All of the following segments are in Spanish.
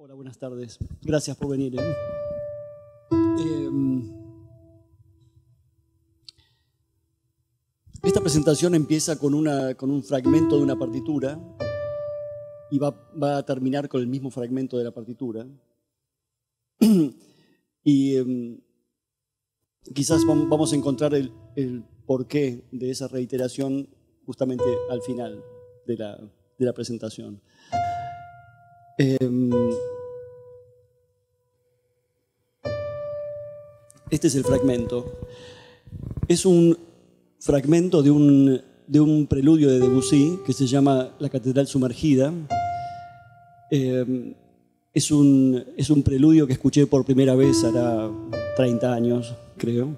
Hola, buenas tardes. Gracias por venir. Esta presentación empieza con un fragmento de una partitura y va a terminar con el mismo fragmento de la partitura. Y quizás vamos a encontrar el porqué de esa reiteración justamente al final de la presentación. Este es el fragmento. Es un fragmento de un preludio de Debussy que se llama La Catedral Sumergida. Es un preludio que escuché por primera vez hará 30 años, creo.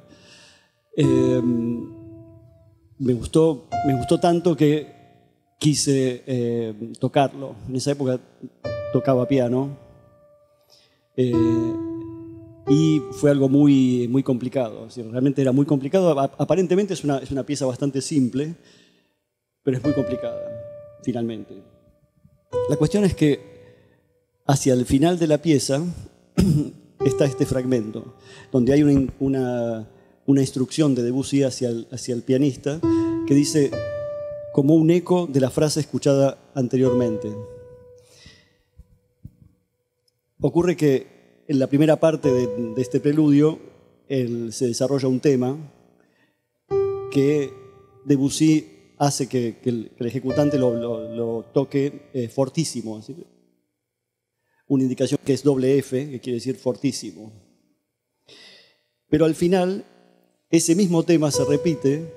Me gustó tanto que quise tocarlo. En esa época tocaba piano y fue algo muy, muy complicado. Realmente era muy complicado. Aparentemente es una pieza bastante simple, pero es muy complicada, finalmente. La cuestión es que hacia el final de la pieza está este fragmento, donde hay una instrucción de Debussy hacia el pianista que dice como un eco de la frase escuchada anteriormente. Ocurre que en la primera parte de este preludio se desarrolla un tema que Debussy hace que el ejecutante lo toque fortísimo. ¿Sí? Una indicación que es doble F, que quiere decir fortísimo. Pero al final, ese mismo tema se repite,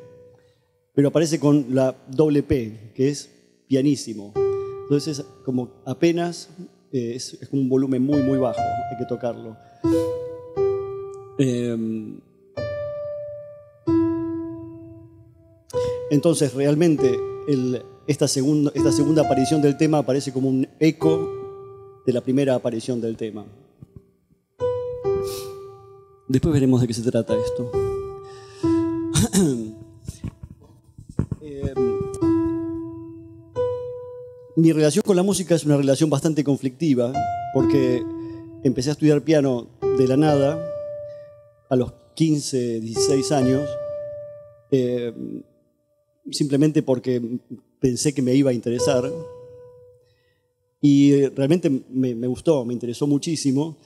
pero aparece con la doble P, que es pianísimo. Entonces es como apenas, es un volumen muy, muy bajo, hay que tocarlo. Entonces realmente esta segunda aparición del tema aparece como un eco de la primera aparición del tema. Después veremos de qué se trata esto. Mi relación con la música es una relación bastante conflictiva porque empecé a estudiar piano de la nada a los 15, 16 años, simplemente porque pensé que me iba a interesar y realmente me gustó, me interesó muchísimo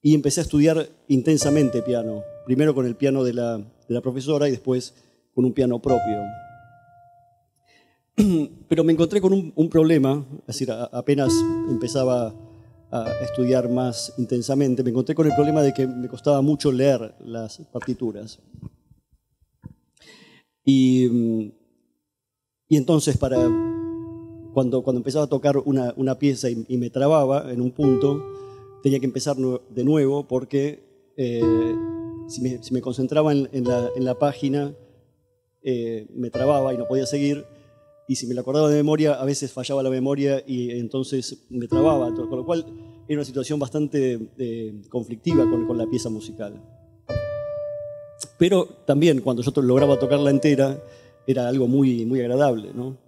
y empecé a estudiar intensamente piano, primero con el piano de la profesora y después con un piano propio. Pero me encontré con un problema, es decir, apenas empezaba a estudiar más intensamente, me encontré con el problema de que me costaba mucho leer las partituras. Y entonces, cuando empezaba a tocar una pieza y me trababa en un punto, tenía que empezar de nuevo porque si me concentraba en la página, me trababa y no podía seguir. Y si me la acordaba de memoria, a veces fallaba la memoria y entonces me trababa. Con lo cual era una situación bastante conflictiva con la pieza musical. Pero también cuando yo lograba tocarla entera, era algo muy, muy agradable, ¿no?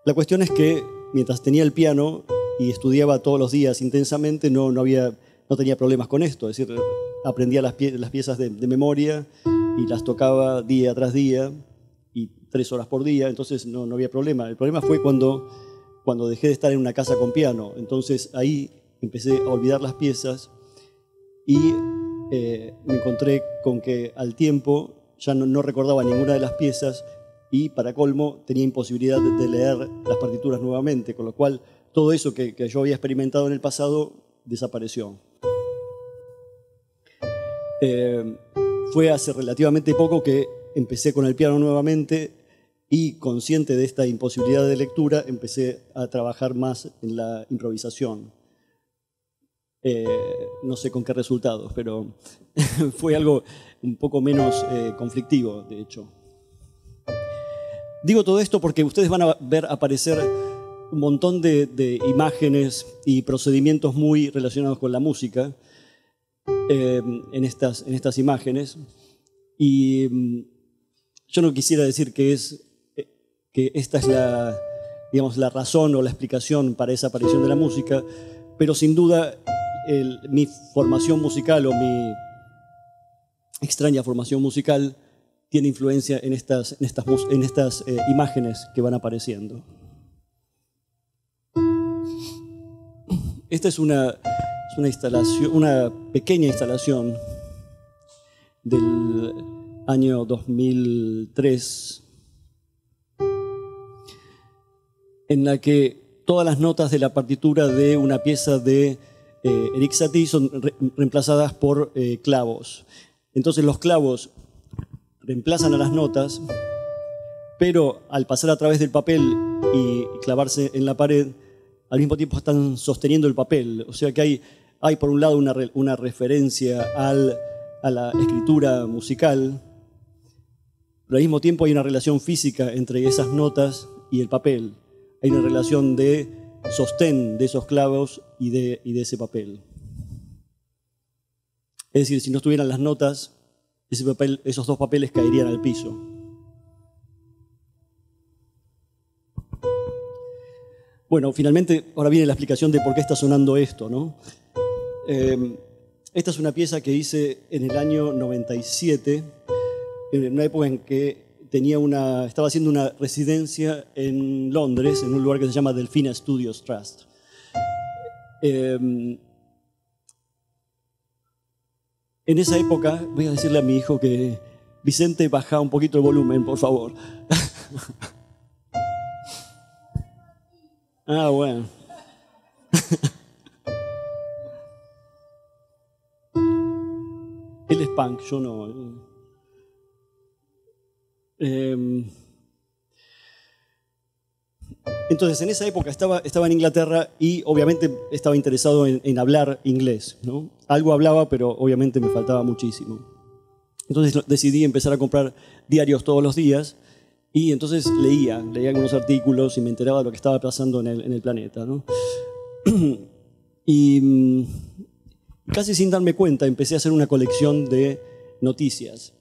La cuestión es que mientras tenía el piano y estudiaba todos los días intensamente, no tenía problemas con esto. Es decir, aprendía las piezas de memoria y las tocaba día tras día y 3 horas por día, entonces no había problema. El problema fue cuando dejé de estar en una casa con piano. Entonces ahí empecé a olvidar las piezas y me encontré con que al tiempo ya no recordaba ninguna de las piezas y para colmo tenía imposibilidad de leer las partituras nuevamente, con lo cual todo eso que yo había experimentado en el pasado desapareció. Fue hace relativamente poco que empecé con el piano nuevamente y consciente de esta imposibilidad de lectura empecé a trabajar más en la improvisación. No sé con qué resultados, pero fue algo un poco menos conflictivo, de hecho. Digo todo esto porque ustedes van a ver aparecer un montón de imágenes y procedimientos muy relacionados con la música en estas imágenes. Y yo no quisiera decir que esta es digamos, la razón o la explicación para esa aparición de la música, pero sin duda mi formación musical o mi extraña formación musical tiene influencia en estas imágenes que van apareciendo. Esta es una instalación, una pequeña instalación del año 2003, en la que todas las notas de la partitura de una pieza de Erik Satie son reemplazadas por clavos. Entonces los clavos reemplazan a las notas, pero al pasar a través del papel y clavarse en la pared, al mismo tiempo están sosteniendo el papel. O sea que hay por un lado una referencia a la escritura musical, pero al mismo tiempo hay una relación física entre esas notas y el papel. Hay una relación de sostén de esos clavos y de ese papel. Es decir, si no estuvieran las notas, esos dos papeles caerían al piso. Bueno, finalmente, ahora viene la explicación de por qué está sonando esto, ¿no? Esta es una pieza que hice en el año 97, en una época en que estaba haciendo una residencia en Londres, en un lugar que se llama Delfina Studios Trust. En esa época, voy a decirle a mi hijo que, Vicente, baja un poquito el volumen, por favor. Ah, bueno. Él es punk, yo no. Entonces, en esa época estaba en Inglaterra y obviamente estaba interesado en hablar inglés, ¿no? Algo hablaba, pero obviamente me faltaba muchísimo. Entonces decidí empezar a comprar diarios todos los días y entonces leía algunos artículos y me enteraba de lo que estaba pasando en el planeta, ¿no? Y casi sin darme cuenta empecé a hacer una colección de noticias.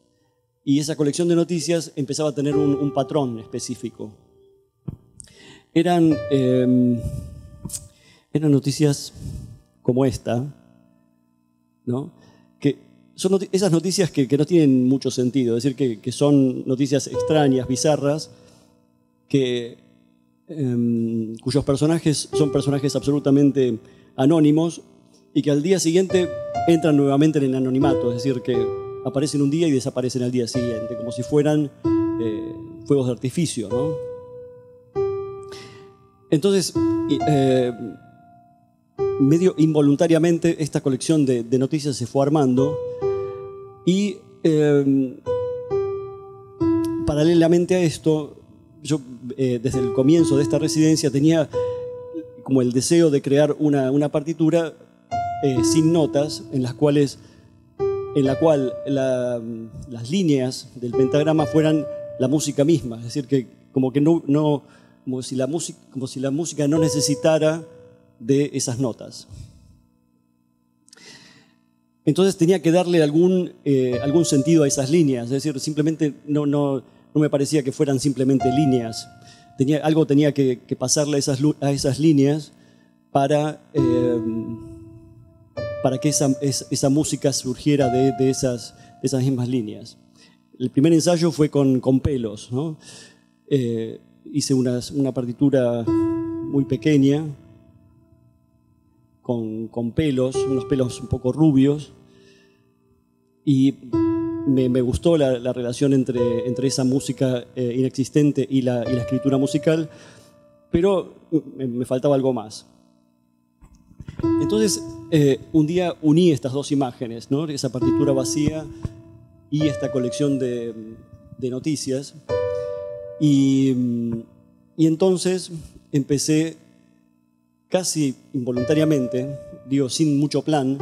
Y esa colección de noticias empezaba a tener un patrón específico. Eran noticias como esta, ¿no? Que son esas noticias que no tienen mucho sentido, es decir, que son noticias extrañas, bizarras, cuyos personajes son personajes absolutamente anónimos y que al día siguiente entran nuevamente en el anonimato, es decir, que aparecen un día y desaparecen al día siguiente, como si fueran fuegos de artificio, ¿no? Entonces, medio involuntariamente, esta colección de noticias se fue armando y paralelamente a esto, yo desde el comienzo de esta residencia tenía como el deseo de crear una partitura sin notas, en la cual las líneas del pentagrama fueran la música misma, es decir, que como si la música no necesitara de esas notas. Entonces tenía que darle algún sentido a esas líneas, es decir, simplemente no me parecía que fueran simplemente líneas. Algo tenía que pasarle a esas líneas para que esa música surgiera de esas mismas líneas. El primer ensayo fue con pelos, ¿no? Hice una partitura muy pequeña, con pelos, unos pelos un poco rubios, y me gustó la relación entre esa música inexistente y la escritura musical, pero me faltaba algo más. Entonces, un día uní estas dos imágenes, ¿no? Esa partitura vacía y esta colección de noticias, y entonces empecé casi involuntariamente, sin mucho plan,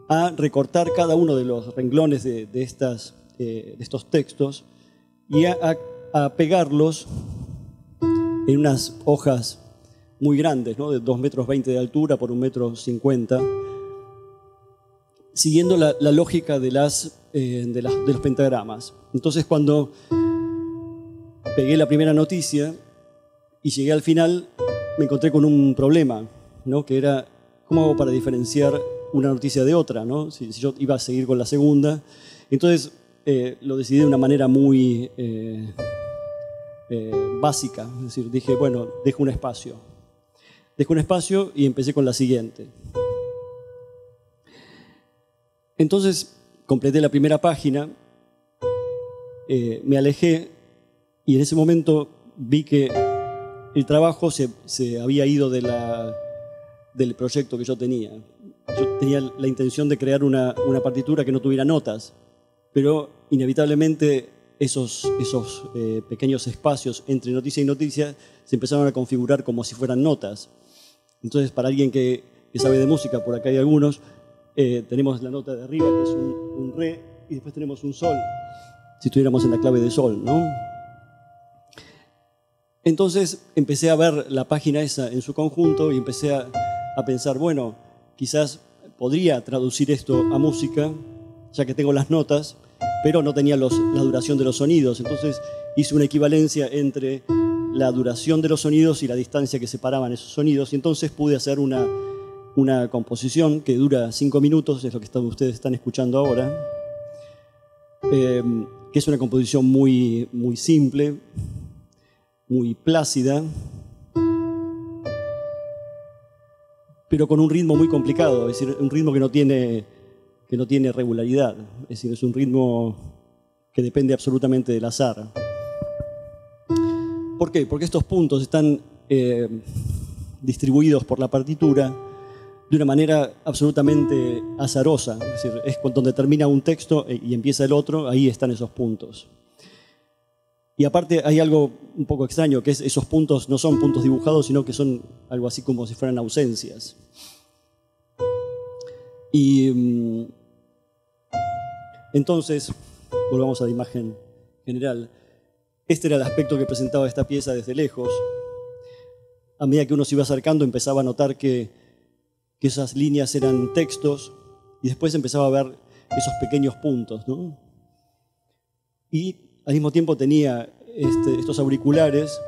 a recortar cada uno de los renglones de estos textos y a pegarlos en unas hojas muy grandes, ¿no? De 2,20 metros de altura por 1,50 m, siguiendo la lógica de los pentagramas. Entonces, cuando pegué la primera noticia, y llegué al final, me encontré con un problema, ¿no? Que era, ¿cómo hago para diferenciar una noticia de otra, ¿no? Si yo iba a seguir con la segunda. Entonces lo decidí de una manera muy básica. Es decir, dije, bueno, dejo un espacio. Dejo un espacio y empecé con la siguiente. Entonces completé la primera página, me alejé y en ese momento vi que el trabajo se había ido del proyecto que yo tenía. Yo tenía la intención de crear una partitura que no tuviera notas, pero inevitablemente esos pequeños espacios entre noticia y noticia se empezaron a configurar como si fueran notas. Entonces, para alguien que sabe de música, por acá hay algunos, tenemos la nota de arriba, que es un re, y después tenemos un sol, si estuviéramos en la clave de sol, ¿no? Entonces empecé a ver la página esa en su conjunto y empecé a pensar, bueno, quizás podría traducir esto a música, ya que tengo las notas, pero no tenía la duración de los sonidos. Entonces hice una equivalencia entre la duración de los sonidos y la distancia que separaban esos sonidos, y entonces pude hacer una composición que dura 5 minutos, es lo que ustedes están escuchando ahora, que es una composición muy, muy simple, muy plácida, pero con un ritmo muy complicado, es decir, un ritmo que no tiene regularidad, es decir, es un ritmo que depende absolutamente del azar. ¿Por qué? Porque estos puntos están distribuidos por la partitura de una manera absolutamente azarosa, es decir, es donde termina un texto y empieza el otro, ahí están esos puntos. Y aparte hay algo un poco extraño, que es esos puntos no son puntos dibujados, sino que son algo así como si fueran ausencias. Y entonces, volvamos a la imagen general. Este era el aspecto que presentaba esta pieza desde lejos. A medida que uno se iba acercando, empezaba a notar que esas líneas eran textos y después empezaba a ver esos pequeños puntos, ¿no? Y al mismo tiempo tenía estos auriculares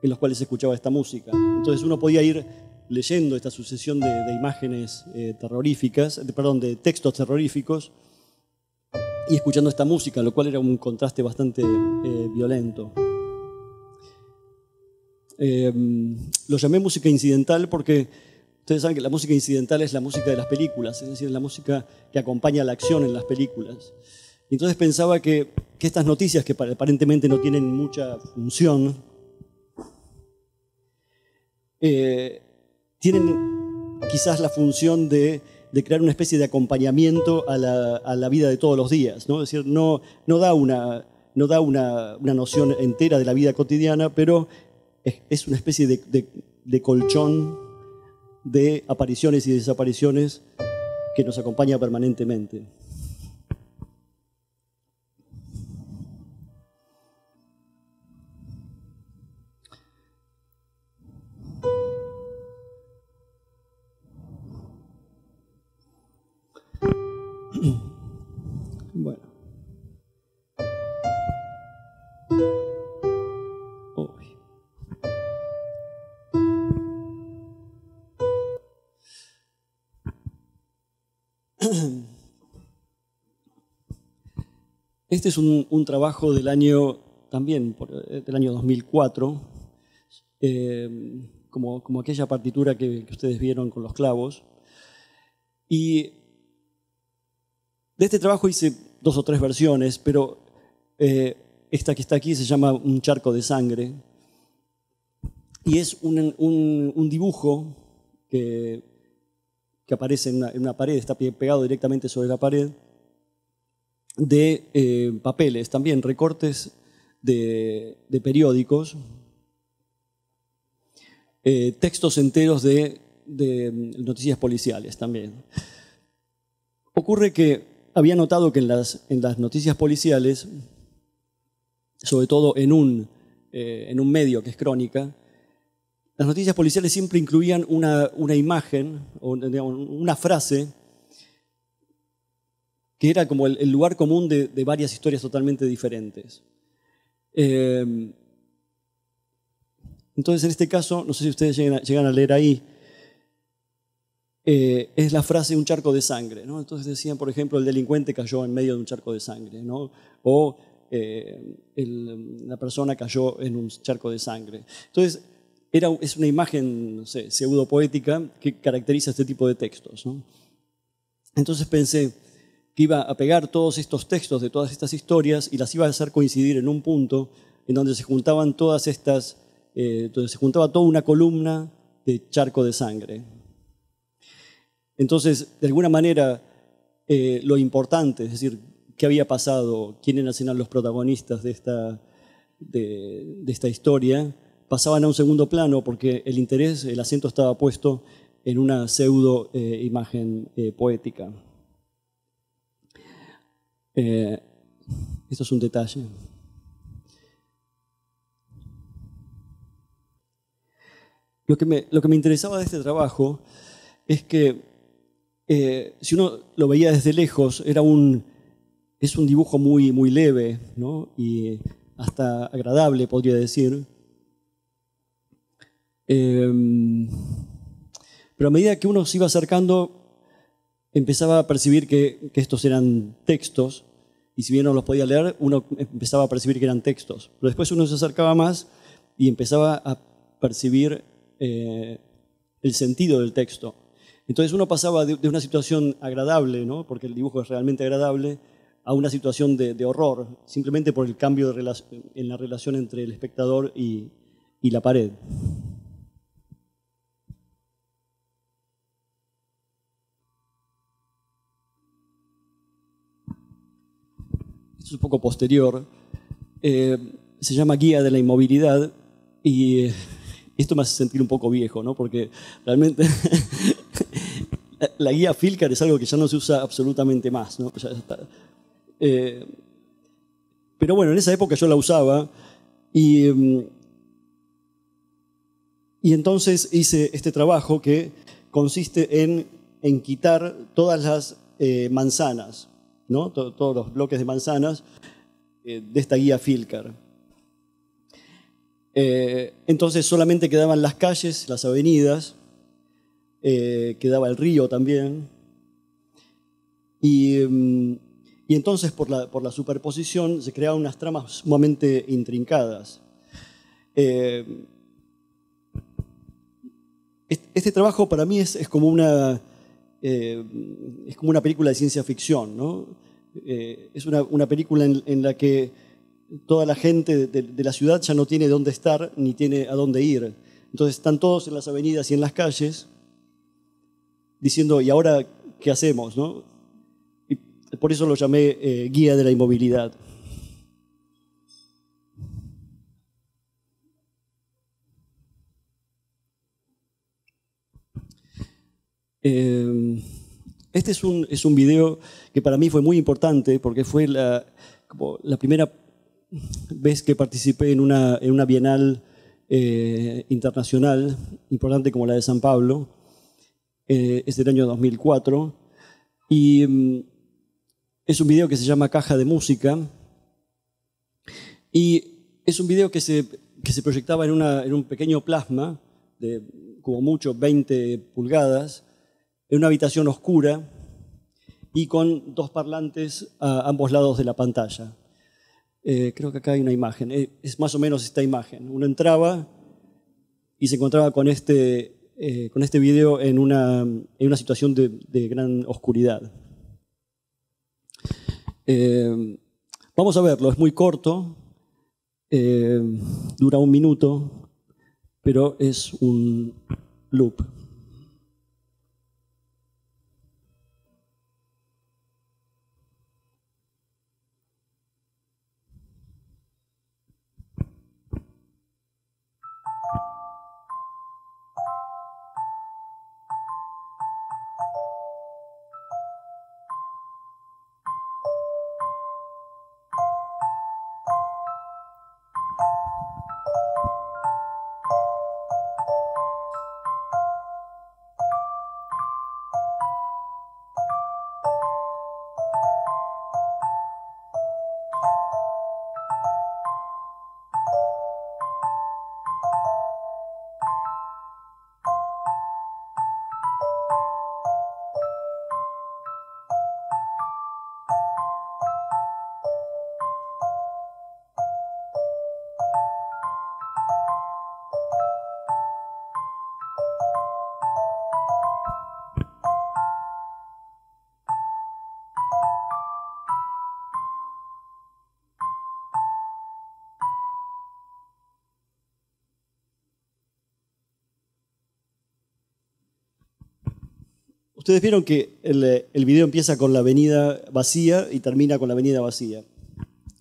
en los cuales se escuchaba esta música. Entonces uno podía ir leyendo esta sucesión de imágenes terroríficas, de textos terroríficos, y escuchando esta música, lo cual era un contraste bastante violento. Lo llamé música incidental porque ustedes saben que la música incidental es la música de las películas, es decir, la música que acompaña la acción en las películas. Y entonces pensaba que estas noticias, que aparentemente no tienen mucha función, tienen quizás la función de crear una especie de acompañamiento a la vida de todos los días, ¿no? Es decir, no da una noción entera de la vida cotidiana, pero es una especie de colchón de apariciones y desapariciones que nos acompaña permanentemente. Bueno. Este es un trabajo del año, también del año 2004, como aquella partitura que ustedes vieron con los clavos. Y de este trabajo hice 2 o 3 versiones, pero esta que está aquí se llama Un charco de sangre. Y es un dibujo que aparece en una pared, está pegado directamente sobre la pared, de papeles, también recortes de periódicos, textos enteros de noticias policiales también. Ocurre que había notado que en las noticias policiales, sobre todo en un medio que es Crónica, las noticias policiales siempre incluían una imagen o una frase que era como el lugar común de varias historias totalmente diferentes. Entonces, en este caso, no sé si ustedes llegan a leer ahí, es la frase un charco de sangre, ¿no? Entonces decían, por ejemplo, el delincuente cayó en medio de un charco de sangre, ¿no? O la persona cayó en un charco de sangre. Entonces, es una imagen, no sé, pseudopoética que caracteriza este tipo de textos, ¿no? Entonces pensé que iba a pegar todos estos textos de todas estas historias y las iba a hacer coincidir en un punto en donde se juntaban todas estas, donde se juntaba toda una columna de charco de sangre. Entonces, de alguna manera, lo importante, es decir, qué había pasado, quiénes eran los protagonistas de esta historia, pasaban a un segundo plano porque el interés, el acento estaba puesto en una pseudo imagen poética. Esto es un detalle. Lo que me interesaba de este trabajo es que si uno lo veía desde lejos, es un dibujo muy, muy leve, ¿no? Y hasta agradable, podría decir. Pero a medida que uno se iba acercando, empezaba a percibir que estos eran textos, y si bien no los podía leer, uno empezaba a percibir que eran textos. Pero después uno se acercaba más y empezaba a percibir el sentido del texto. Entonces uno pasaba de una situación agradable, ¿no? Porque el dibujo es realmente agradable, a una situación de horror, simplemente por el cambio en la relación entre el espectador y la pared. Esto es un poco posterior. Se llama Guía de la Inmovilidad y esto me hace sentir un poco viejo, ¿no? Porque realmente la guía Filcar es algo que ya no se usa absolutamente más, ¿no? Ya está. Pero bueno, en esa época yo la usaba y entonces hice este trabajo que consiste en quitar todas las manzanas, ¿no? Todos los bloques de manzanas de esta guía Filcar. Entonces solamente quedaban las calles, las avenidas, quedaba el río también. Y entonces por la superposición se creaban unas tramas sumamente intrincadas. Este trabajo para mí es como una película de ciencia ficción, ¿no? Es una película en la que toda la gente de la ciudad ya no tiene dónde estar ni tiene a dónde ir. Entonces están todos en las avenidas y en las calles diciendo, ¿y ahora qué hacemos, no? Y por eso lo llamé Guía de la Inmovilidad. Este es un video que para mí fue muy importante porque fue la primera vez que participé en una bienal internacional importante como la de San Pablo. Es del año 2004 y es un video que se llama Caja de Música y es un video que se proyectaba en un pequeño plasma de como mucho 20 pulgadas en una habitación oscura y con dos parlantes a ambos lados de la pantalla. Creo que acá hay una imagen, es más o menos esta imagen. Uno entraba y se encontraba con este video en una situación de gran oscuridad. Vamos a verlo, es muy corto, dura 1 minuto, pero es un loop. Ustedes vieron que el video empieza con la avenida vacía y termina con la avenida vacía.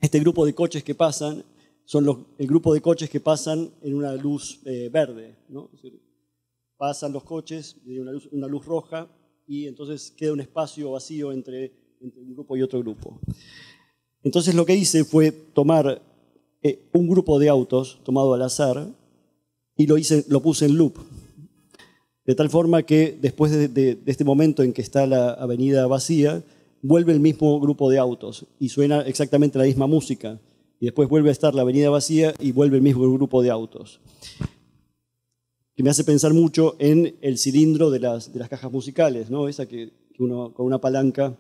Este grupo de coches que pasan son el grupo de coches que pasan en una luz verde, ¿no? Es decir, pasan los coches de una luz roja y entonces queda un espacio vacío entre un grupo y otro grupo. Entonces lo que hice fue tomar un grupo de autos tomado al azar y lo puse en loop. De tal forma que después de este momento en que está la avenida vacía, vuelve el mismo grupo de autos y suena exactamente la misma música. Y después vuelve a estar la avenida vacía y vuelve el mismo grupo de autos. Que me hace pensar mucho en el cilindro de las cajas musicales, ¿no? Esa que uno con una palanca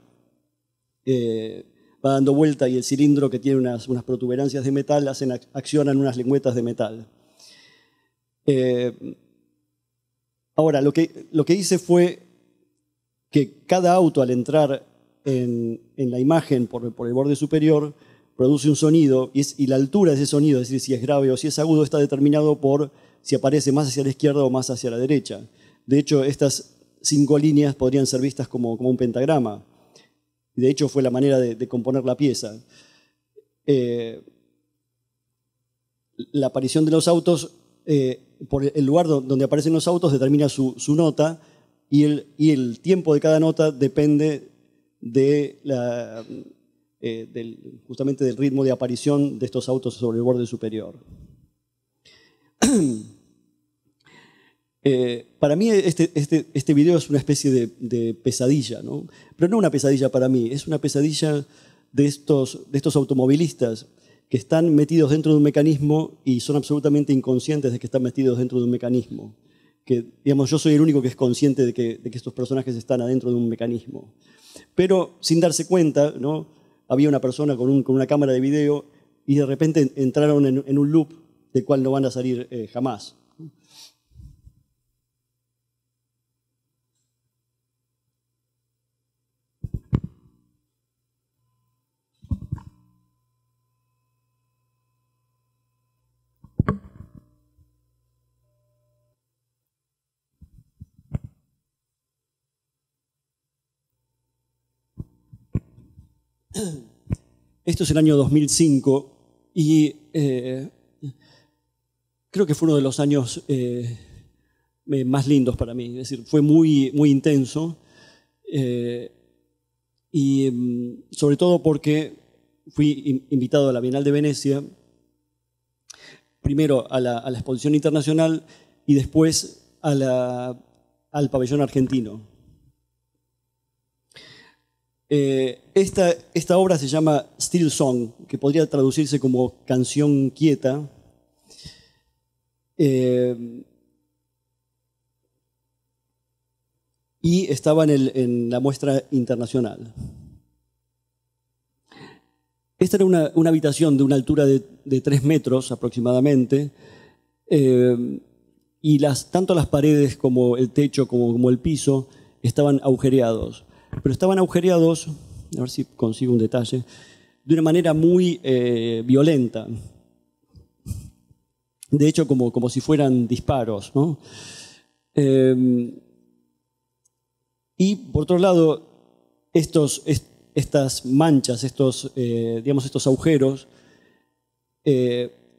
va dando vuelta y el cilindro que tiene unas protuberancias de metal accionan unas lengüetas de metal. Ahora, lo que hice fue que cada auto al entrar en la imagen por el borde superior produce un sonido y la altura de ese sonido, es decir, si es grave o si es agudo, está determinado por si aparece más hacia la izquierda o más hacia la derecha. De hecho, estas 5 líneas podrían ser vistas como un pentagrama. De hecho, fue la manera de componer la pieza. La aparición de los autos, por el lugar donde aparecen los autos, determina su nota y el tiempo de cada nota depende justamente del ritmo de aparición de estos autos sobre el borde superior. Para mí este video es una especie de pesadilla, ¿no? Pero no una pesadilla para mí, es una pesadilla de estos automovilistas que están metidos dentro de un mecanismo y son absolutamente inconscientes de que están metidos dentro de un mecanismo. Que, digamos, yo soy el único que es consciente de que estos personajes están adentro de un mecanismo. Pero sin darse cuenta, ¿no? Había una persona con una cámara de video y de repente entraron en un loop del cual no van a salir jamás. Esto es el año 2005 y creo que fue uno de los años más lindos para mí. Es decir, fue muy, muy intenso y sobre todo porque fui invitado a la Bienal de Venecia, primero a la exposición internacional y después al pabellón argentino. Esta obra se llama Still Song, que podría traducirse como canción quieta. Y estaba en la muestra internacional. Esta era una habitación de una altura de 3 metros aproximadamente, y tanto las paredes como el techo como el piso estaban agujereados. Pero estaban agujereados, a ver si consigo un detalle, de una manera muy violenta. De hecho, como si fueran disparos, ¿no? Y por otro lado, estas manchas, estos agujeros,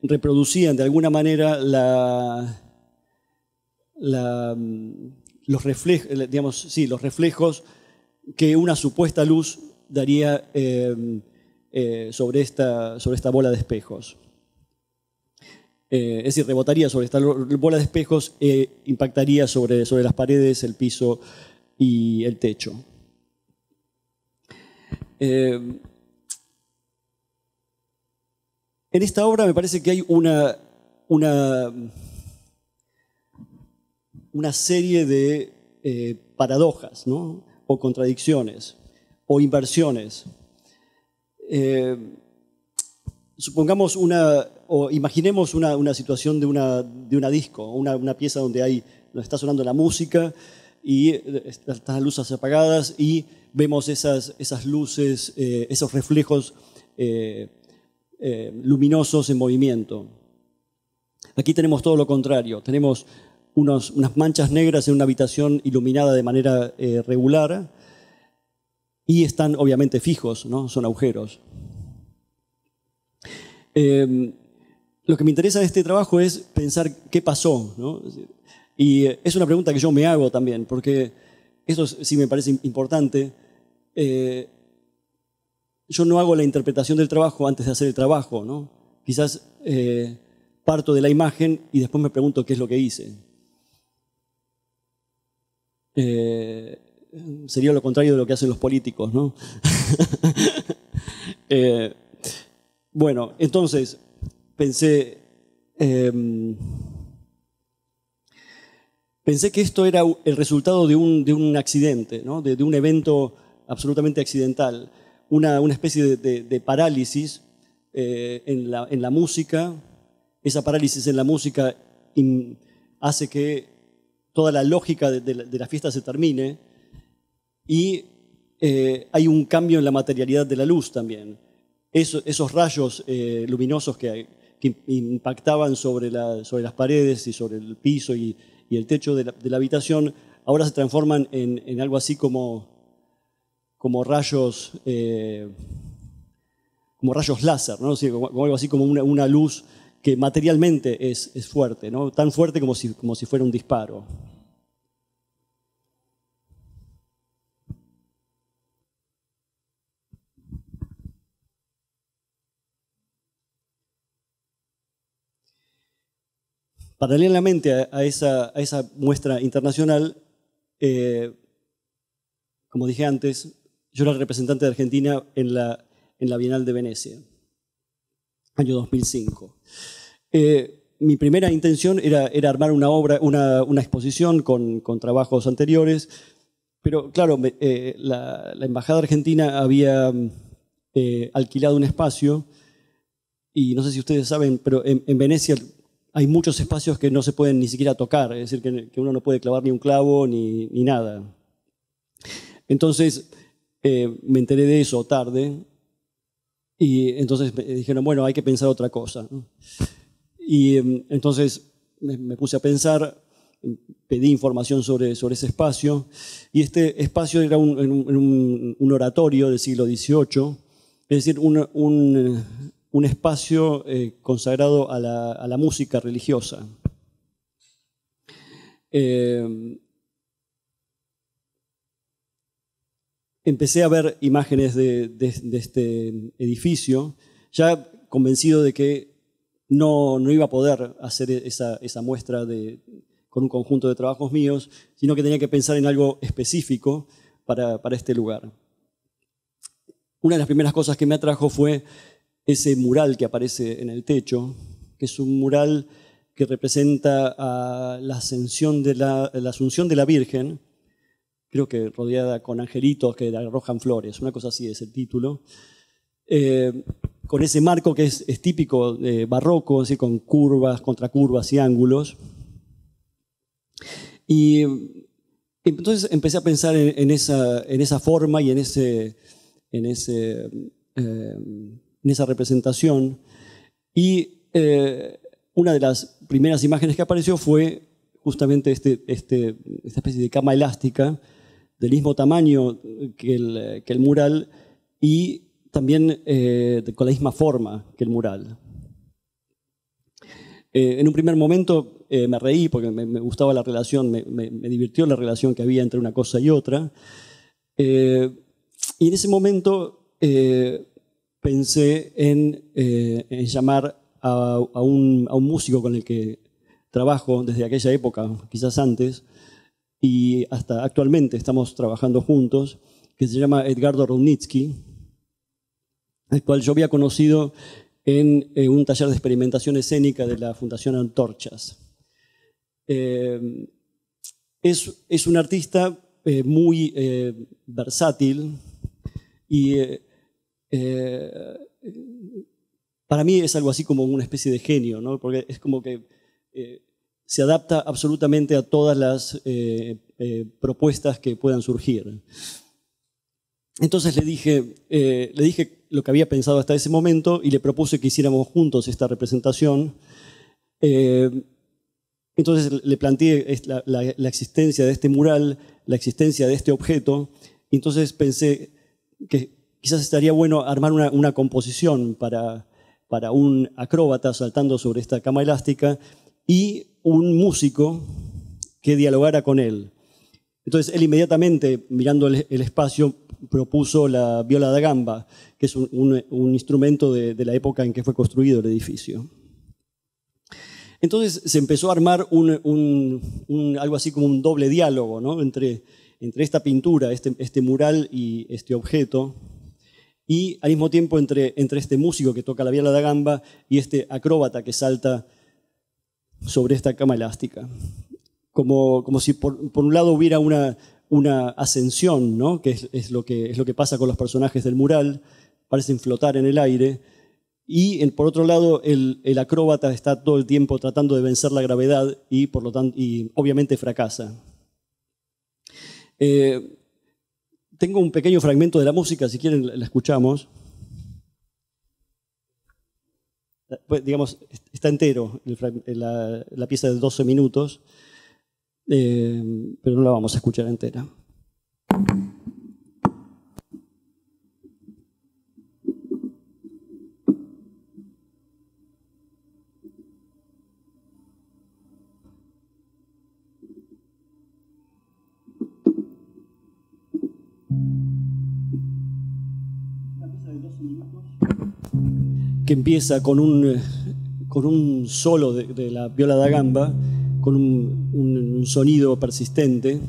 reproducían de alguna manera los reflejos que una supuesta luz daría sobre esta bola de espejos. Es decir, rebotaría sobre esta bola de espejos e impactaría sobre las paredes, el piso y el techo. En esta obra me parece que hay una serie de paradojas, ¿no? O contradicciones, o inversiones. Supongamos o imaginemos una situación de una disco, una pieza donde está sonando la música y están las luces apagadas y vemos esas luces, esos reflejos luminosos en movimiento. Aquí tenemos todo lo contrario. Tenemos unas manchas negras en una habitación iluminada de manera regular y están obviamente fijos, ¿no? Son agujeros. Lo que me interesa de este trabajo es pensar qué pasó, ¿no? Y es una pregunta que yo me hago también, porque eso sí me parece importante. Yo no hago la interpretación del trabajo antes de hacer el trabajo, ¿no? Quizás parto de la imagen y después me pregunto qué es lo que hice. Sería lo contrario de lo que hacen los políticos, ¿no? Bueno, entonces pensé que esto era el resultado de un accidente, ¿no? de un evento absolutamente accidental, una especie de parálisis en la música. Esa parálisis en la música hace que toda la lógica de la fiesta se termine y hay un cambio en la materialidad de la luz también. Esos rayos luminosos que impactaban sobre las paredes y sobre el piso y el techo de la habitación ahora se transforman en algo así como rayos láser, ¿no? Sí, como algo así como una luz que materialmente es fuerte, ¿no? Tan fuerte como si fuera un disparo. Paralelamente a esa muestra internacional, como dije antes, yo era el representante de Argentina en la Bienal de Venecia, año 2005. Mi primera intención era armar una obra, una exposición con trabajos anteriores, pero claro, la Embajada Argentina había alquilado un espacio y no sé si ustedes saben, pero en Venecia hay muchos espacios que no se pueden ni siquiera tocar, es decir, que uno no puede clavar ni un clavo ni nada. Entonces me enteré de eso tarde y entonces me dijeron, bueno, hay que pensar otra cosa, ¿no? Y entonces me puse a pensar, pedí información sobre ese espacio y este espacio era un oratorio del siglo XVIII, es decir, un espacio consagrado a la música religiosa. Empecé a ver imágenes de este edificio, ya convencido de que no iba a poder hacer esa muestra con un conjunto de trabajos míos, sino que tenía que pensar en algo específico para este lugar. Una de las primeras cosas que me atrajo fue ese mural que aparece en el techo, que es un mural que representa a la Asunción de la Virgen, creo que rodeada con angelitos que le arrojan flores, una cosa así es el título, con ese marco que es típico barroco, así, con curvas, contracurvas y ángulos. Y entonces empecé a pensar en esa forma y en esa representación. Y una de las primeras imágenes que apareció fue justamente esta especie de cama elástica del mismo tamaño que el mural y también con la misma forma que el mural. En un primer momento me reí porque me gustaba la relación, me divirtió la relación que había entre una cosa y otra. Y en ese momento pensé en llamar a un músico con el que trabajo desde aquella época, quizás antes, y hasta actualmente estamos trabajando juntos, que se llama Edgardo Rudnitsky, al cual yo había conocido en un taller de experimentación escénica de la Fundación Antorchas. Es un artista muy versátil y para mí es algo así como una especie de genio, ¿no? Porque es como que se adapta absolutamente a todas las propuestas que puedan surgir. Entonces le dije lo que había pensado hasta ese momento y le propuse que hiciéramos juntos esta representación. Entonces le planteé la existencia de este mural, la existencia de este objeto, y entonces pensé que quizás estaría bueno armar una composición para un acróbata saltando sobre esta cama elástica y un músico que dialogara con él. Entonces él inmediatamente, mirando el espacio, propuso la viola da gamba, que es un instrumento de la época en que fue construido el edificio. Entonces se empezó a armar algo así como un doble diálogo, ¿no? entre esta pintura, este mural y este objeto, y al mismo tiempo entre este músico que toca la viola da gamba y este acróbata que salta sobre esta cama elástica. Como si por un lado hubiera una ascensión, ¿no? Que es lo que pasa con los personajes del mural, parecen flotar en el aire, y por otro lado el acróbata está todo el tiempo tratando de vencer la gravedad y por lo tanto obviamente fracasa. Tengo un pequeño fragmento de la música, si quieren la escuchamos. Pues, digamos, está entero la pieza de 12 minutos, pero no la vamos a escuchar entera. Que empieza con un solo de la viola da gamba, con un sonido persistente,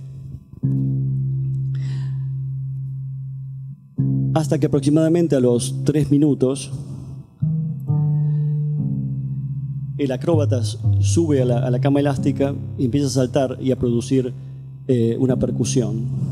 hasta que aproximadamente a los 3 minutos el acróbata sube a la cama elástica y empieza a saltar y a producir una percusión.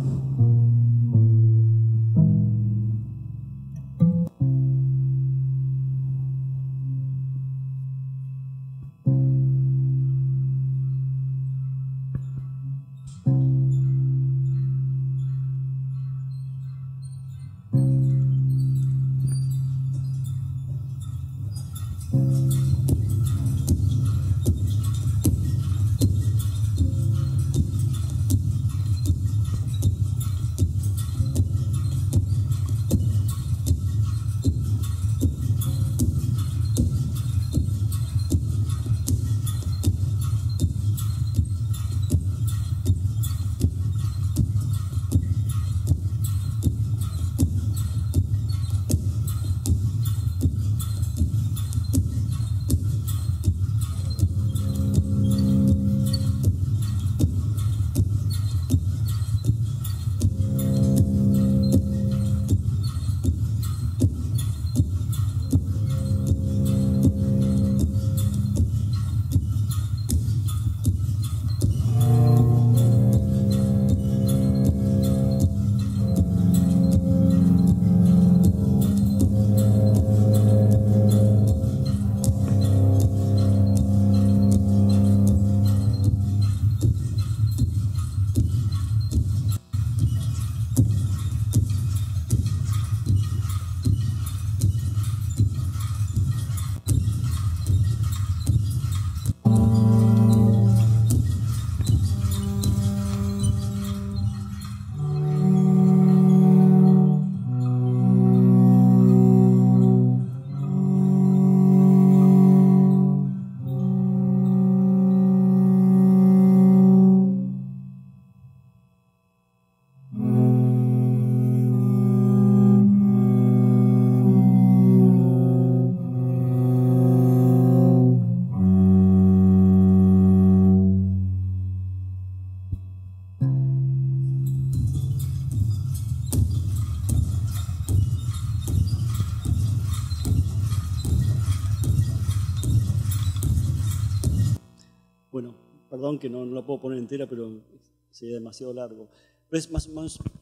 Perdón que no la puedo poner entera, pero sería demasiado largo. Pero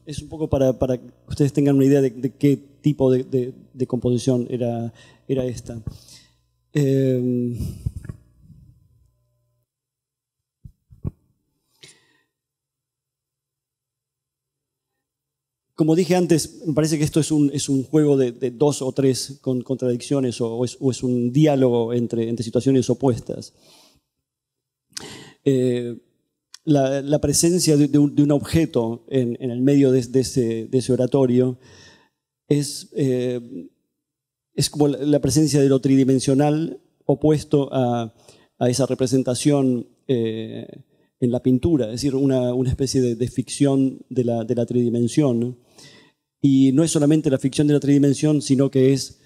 es un poco para que ustedes tengan una idea de qué tipo de composición era esta. Como dije antes, me parece que esto es un juego de 2 o 3 contradicciones o es un diálogo entre situaciones opuestas. eh, la presencia de un objeto en el medio de ese oratorio es como la presencia de lo tridimensional opuesto a esa representación en la pintura, es decir, una especie de ficción de la tridimensión. Y no es solamente la ficción de la tridimensión, sino que es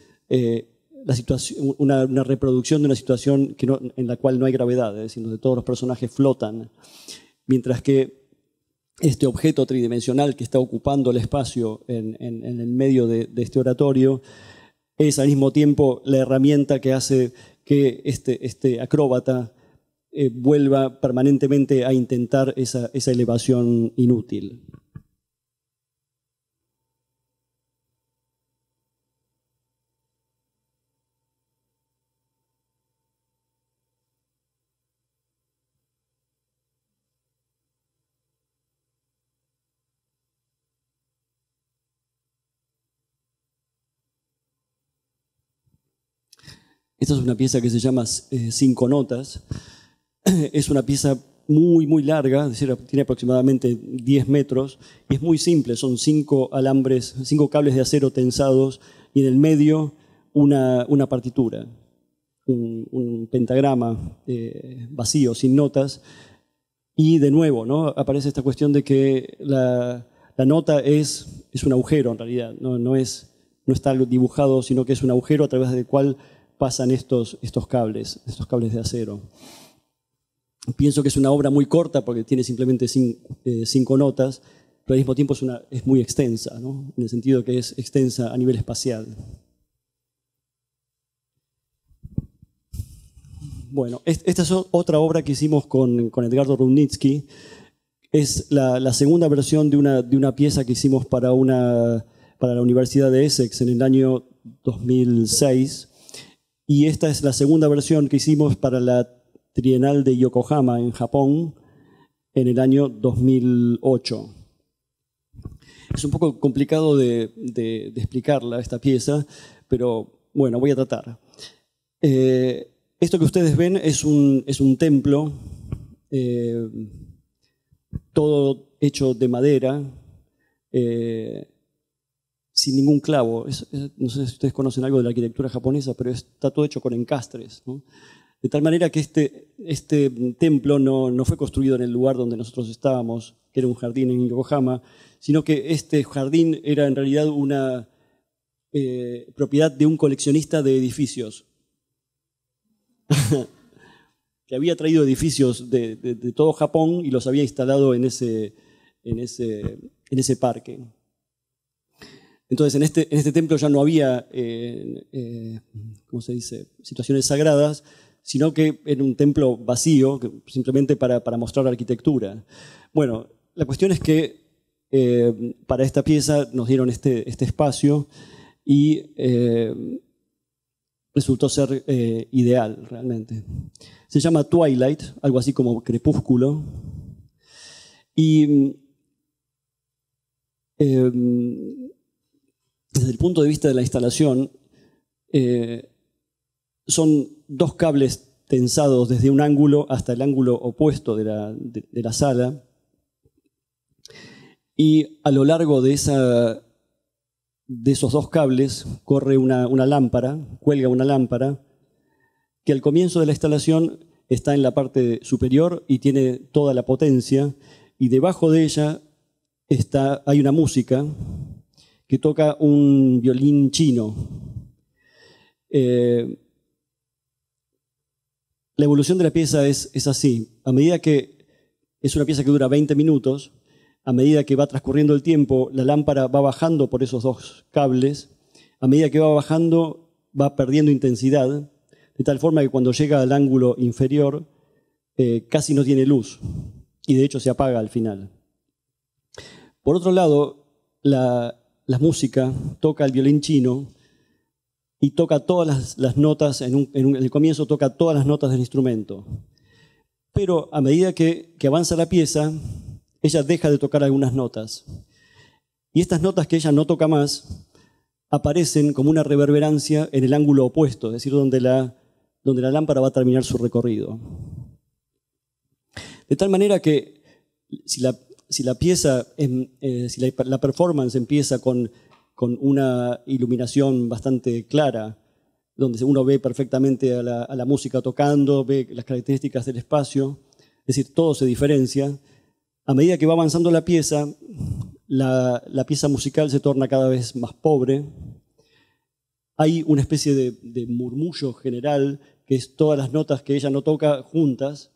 la situación, una reproducción de una situación en la cual no hay gravedad, es decir, donde todos los personajes flotan. Mientras que este objeto tridimensional que está ocupando el espacio en el medio de este oratorio es al mismo tiempo la herramienta que hace que este acróbata vuelva permanentemente a intentar esa elevación inútil. Esta es una pieza que se llama Cinco Notas. Es una pieza muy, muy larga, es decir, tiene aproximadamente 10 metros, y es muy simple, son 5 alambres, 5 cables de acero tensados, y en el medio una partitura, un pentagrama vacío, sin notas, y de nuevo, ¿no? Aparece esta cuestión de que la nota es un agujero en realidad, no está dibujado, sino que es un agujero a través del cual pasan estos cables de acero. Pienso que es una obra muy corta porque tiene simplemente 5 notas, pero al mismo tiempo es muy extensa, ¿no? En el sentido que es extensa a nivel espacial. Bueno, esta es otra obra que hicimos con Edgardo Rudnitsky. Es la segunda versión de una pieza que hicimos para la Universidad de Essex en el año 2006. Y esta es la segunda versión que hicimos para la Trienal de Yokohama, en Japón, en el año 2008. Es un poco complicado de explicarla, esta pieza, pero bueno, voy a tratar. Esto que ustedes ven es un templo, todo hecho de madera, sin ningún clavo. No sé si ustedes conocen algo de la arquitectura japonesa, pero está todo hecho con encastres, ¿no? De tal manera que este templo no fue construido en el lugar donde nosotros estábamos, que era un jardín en Yokohama, sino que este jardín era en realidad una propiedad de un coleccionista de edificios, que había traído edificios de todo Japón y los había instalado en ese parque. Entonces, en este templo ya no había, ¿cómo se dice?, situaciones sagradas, sino que era un templo vacío, simplemente para mostrar arquitectura. Bueno, la cuestión es que para esta pieza nos dieron este espacio y resultó ser ideal, realmente. Se llama Twilight, algo así como crepúsculo. Y desde el punto de vista de la instalación, son 2 cables tensados desde un ángulo hasta el ángulo opuesto de la sala. Y a lo largo de esos 2 cables corre una lámpara, cuelga una lámpara, que al comienzo de la instalación está en la parte superior y tiene toda la potencia, y debajo de ella hay una música que toca un violín chino. La evolución de la pieza es así. A medida que es una pieza que dura 20 minutos, a medida que va transcurriendo el tiempo, la lámpara va bajando por esos 2 cables. A medida que va bajando, va perdiendo intensidad, de tal forma que cuando llega al ángulo inferior, casi no tiene luz, y de hecho se apaga al final. Por otro lado, la música toca el violín chino y toca todas las notas, en el comienzo toca todas las notas del instrumento. Pero a medida que avanza la pieza, ella deja de tocar algunas notas. Y estas notas que ella no toca más aparecen como una reverberancia en el ángulo opuesto, es decir, donde la lámpara va a terminar su recorrido. De tal manera que si la pieza, si la performance empieza con una iluminación bastante clara, donde uno ve perfectamente a la música tocando, ve las características del espacio, es decir, todo se diferencia. A medida que va avanzando la pieza musical se torna cada vez más pobre. Hay una especie de murmullo general, que es todas las notas que ella no toca juntas.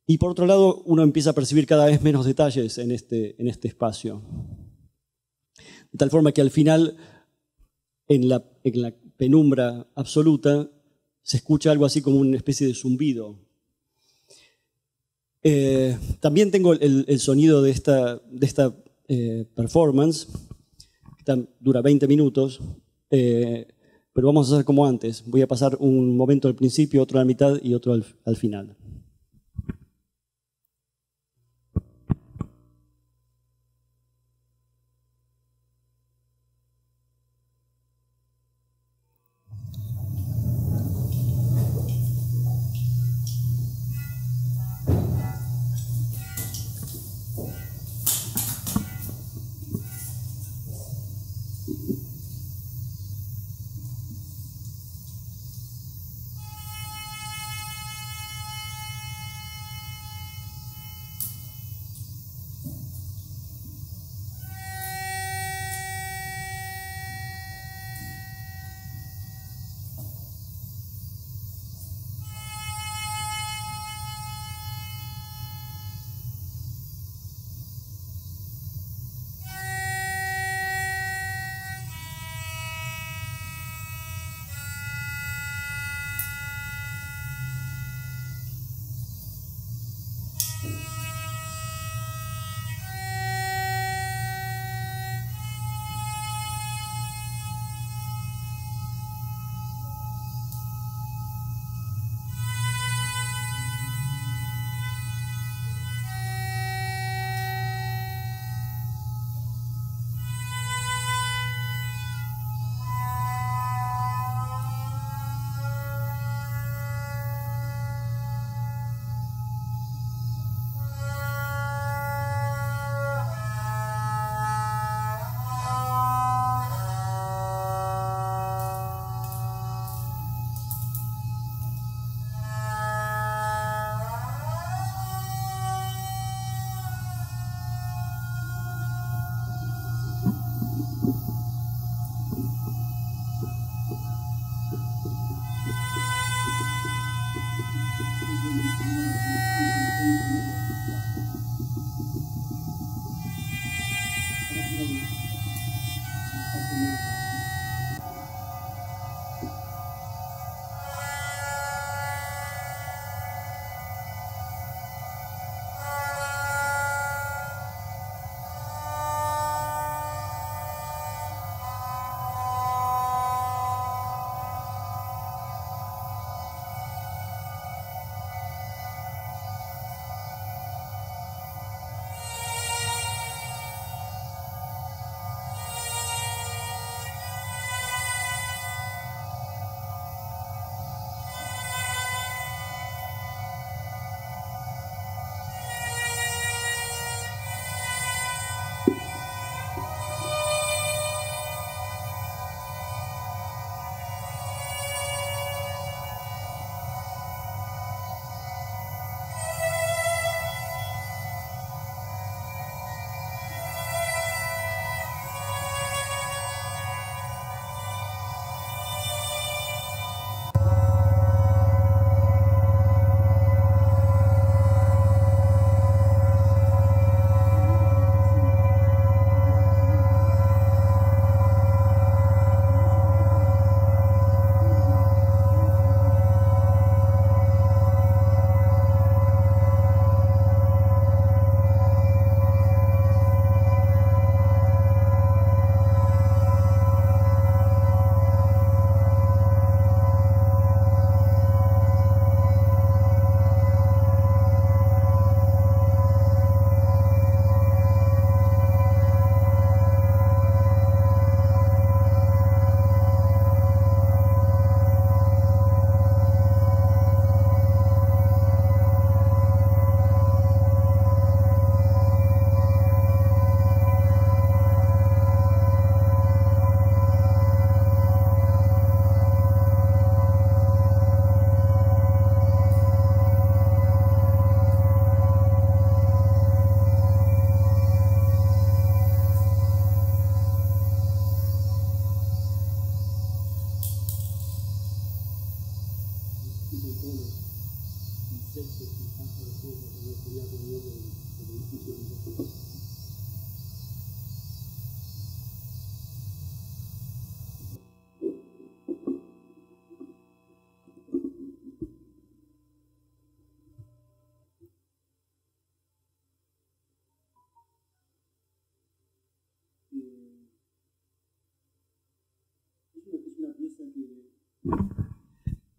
Y por otro lado, uno empieza a percibir cada vez menos detalles en este espacio. De tal forma que al final, en la penumbra absoluta, se escucha algo así como una especie de zumbido. También tengo el sonido de esta performance, que dura 20 minutos, pero vamos a hacer como antes. Voy a pasar un momento al principio, otro a la mitad y otro al final.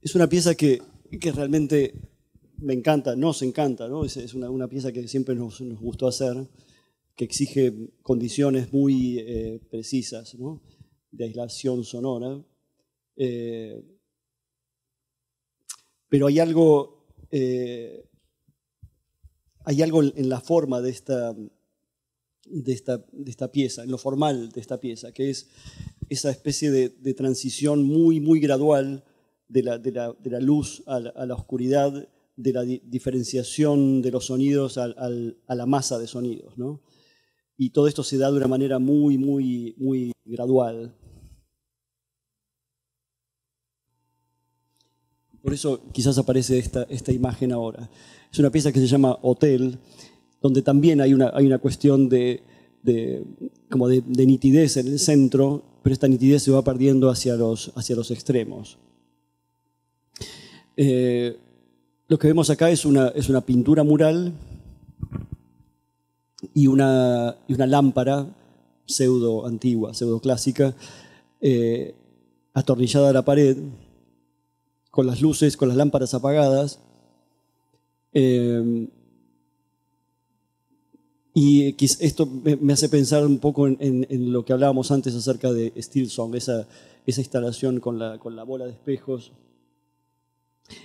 Es una pieza que realmente me encanta, nos encanta, ¿no? Es una pieza que siempre nos gustó hacer, que exige condiciones muy precisas, ¿no? De aislación sonora. Pero hay algo en la forma de esta pieza, en lo formal de esta pieza, que es esa especie de transición muy, muy gradual de la luz a la oscuridad, de la diferenciación de los sonidos a la masa de sonidos, ¿no? Y todo esto se da de una manera muy, muy, muy gradual. Por eso quizás aparece esta imagen ahora. Es una pieza que se llama Hotel, donde también hay una cuestión de nitidez en el centro, pero esta nitidez se va perdiendo hacia los extremos. Lo que vemos acá es una pintura mural y una lámpara pseudo antigua, pseudo clásica, atornillada a la pared, con las luces, con las lámparas apagadas. Y esto me hace pensar un poco en lo que hablábamos antes acerca de Stillsong, esa instalación con la bola de espejos,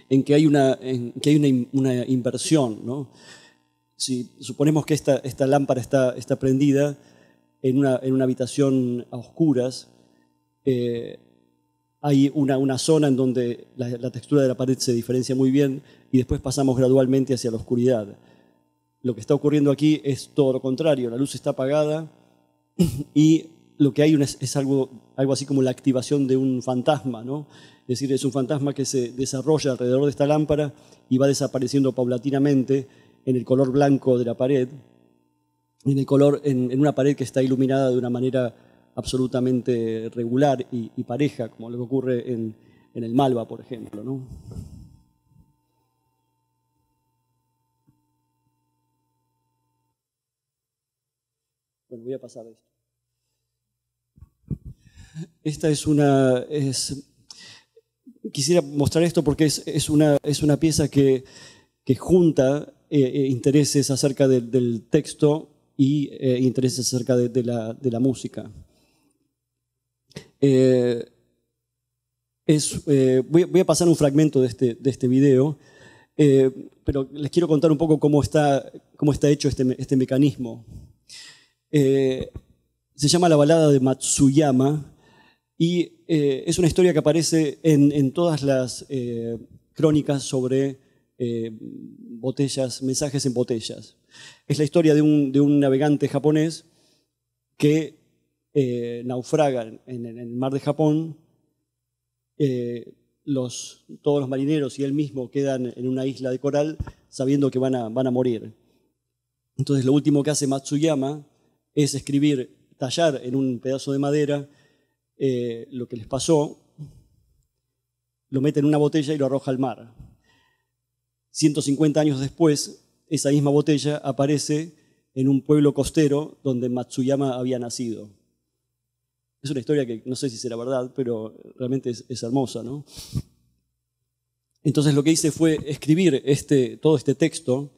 en que hay una inversión, ¿no? Si suponemos que esta lámpara está prendida en una habitación a oscuras, hay una zona en donde la textura de la pared se diferencia muy bien y después pasamos gradualmente hacia la oscuridad. Lo que está ocurriendo aquí es todo lo contrario, la luz está apagada y lo que hay es algo así como la activación de un fantasma, ¿no? Es decir, es un fantasma que se desarrolla alrededor de esta lámpara y va desapareciendo paulatinamente en el color blanco de la pared, en una pared que está iluminada de una manera absolutamente regular y pareja, como lo que ocurre en el Malva, por ejemplo, ¿no? Bueno, voy a pasar esto. Esta quisiera mostrar esto porque es una pieza que junta intereses acerca del texto y intereses acerca de la música. Voy a pasar un fragmento de este video, pero les quiero contar un poco cómo está hecho este mecanismo. Se llama La balada de Matsuyama y es una historia que aparece en todas las crónicas sobre botellas, mensajes en botellas. Es la historia de un navegante japonés que naufraga en el mar de Japón. Todos los marineros y él mismo quedan en una isla de coral sabiendo que van a morir. Entonces lo último que hace Matsuyama es tallar en un pedazo de madera lo que les pasó, lo mete en una botella y lo arroja al mar. 150 años después, esa misma botella aparece en un pueblo costero donde Matsuyama había nacido. Es una historia que no sé si será verdad, pero realmente es hermosa, ¿no? Entonces lo que hice fue escribir todo este texto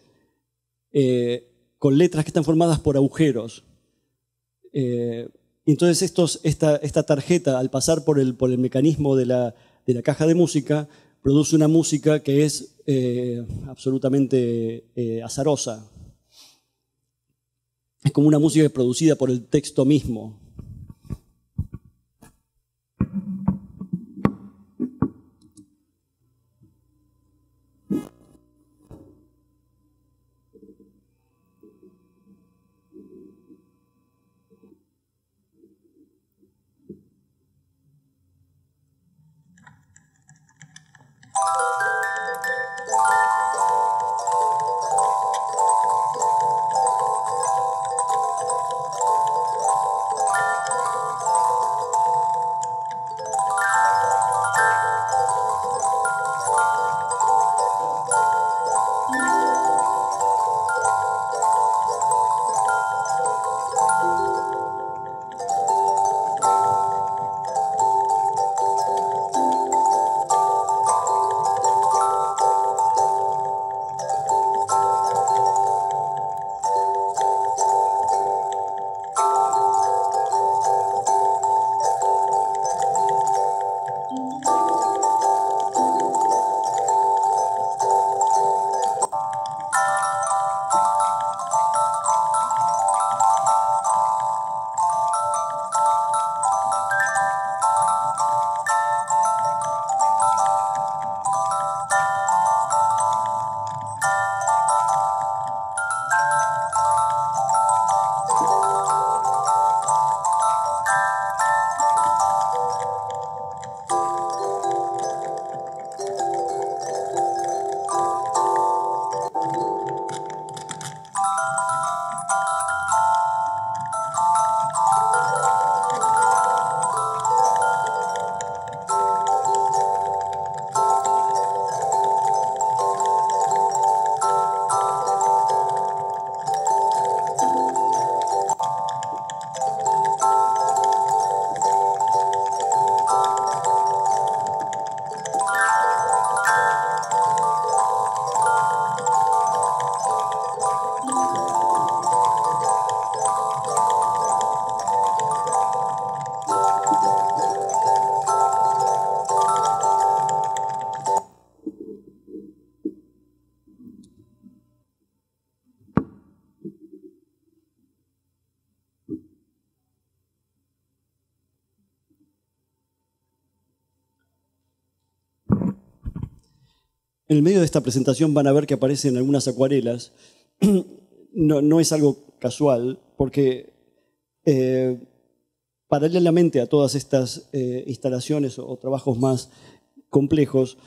con letras que están formadas por agujeros. Entonces esta tarjeta, al pasar por el mecanismo de la caja de música, produce una música que es absolutamente azarosa. Es como una música producida por el texto mismo. En el medio de esta presentación van a ver que aparecen algunas acuarelas. No es algo casual, porque paralelamente a todas estas instalaciones o trabajos más complejos,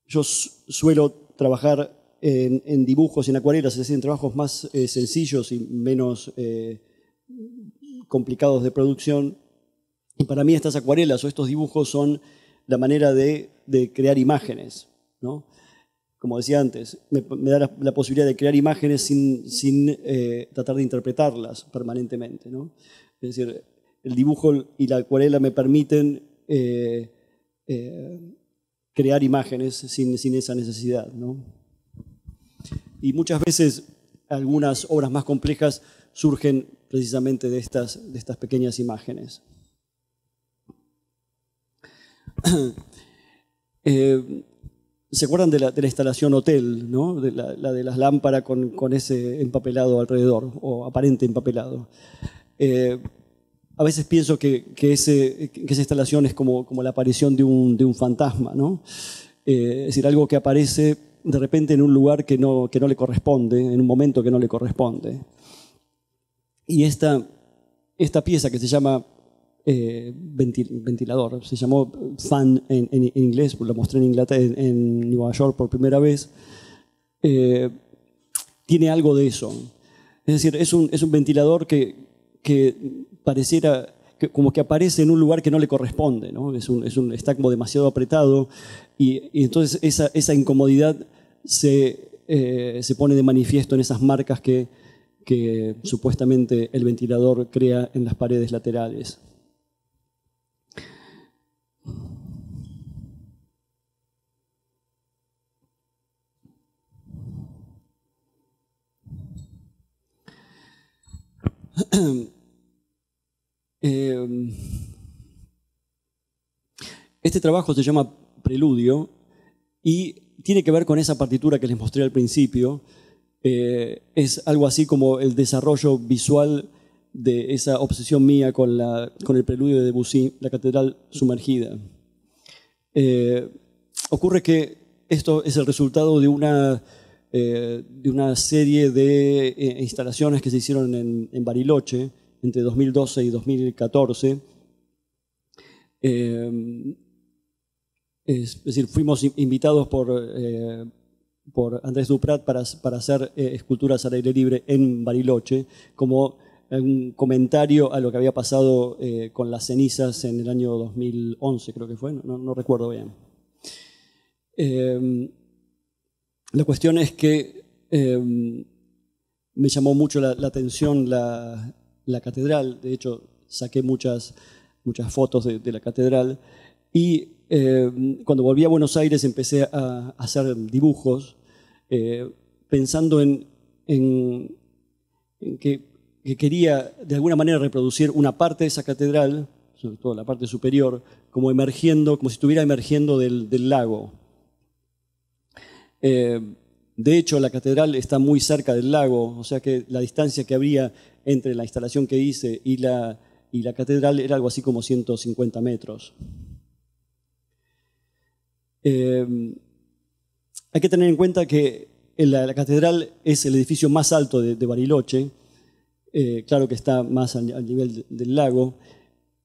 yo suelo trabajar en dibujos, en acuarelas, es decir, en trabajos más sencillos y menos complicados de producción. Y para mí estas acuarelas o estos dibujos son la manera de crear imágenes, ¿no? Como decía antes, me da la posibilidad de crear imágenes sin tratar de interpretarlas permanentemente, ¿no? Es decir, el dibujo y la acuarela me permiten crear imágenes sin esa necesidad, ¿no? Y muchas veces algunas obras más complejas surgen precisamente de estas pequeñas imágenes. ¿Se acuerdan de la instalación hotel, ¿no? La de las lámparas con ese empapelado alrededor, o aparente empapelado? A veces pienso que esa instalación es como la aparición de un fantasma, ¿no? Es decir, algo que aparece de repente en un lugar que no le corresponde, en un momento que no le corresponde. Y esta pieza que se llama ventilador, se llamó fan en inglés, lo mostré en Inglaterra, en Nueva York por primera vez, tiene algo de eso. Es decir, es un ventilador que pareciera como que aparece en un lugar que no le corresponde, ¿no? Está como demasiado apretado y entonces esa incomodidad se pone de manifiesto en esas marcas que supuestamente el ventilador crea en las paredes laterales. Este trabajo se llama Preludio y tiene que ver con esa partitura que les mostré al principio. Es algo así como el desarrollo visual de esa obsesión mía con el preludio de Debussy, la catedral sumergida. Ocurre que esto es el resultado de una serie de instalaciones que se hicieron en Bariloche entre 2012 y 2014. Es decir, fuimos invitados por Andrés Duprat para hacer esculturas al aire libre en Bariloche, como un comentario a lo que había pasado con las cenizas en el año 2011, creo que fue, no recuerdo bien. La cuestión es que me llamó mucho la atención la catedral. De hecho, saqué muchas fotos de la catedral y cuando volví a Buenos Aires empecé a hacer dibujos pensando en que quería de alguna manera reproducir una parte de esa catedral, sobre todo la parte superior, como si estuviera emergiendo del lago. De hecho, la catedral está muy cerca del lago, o sea que la distancia que habría entre la instalación que hice y la catedral era algo así como 150 metros. Hay que tener en cuenta que la catedral es el edificio más alto de Bariloche, claro que está más al nivel del lago,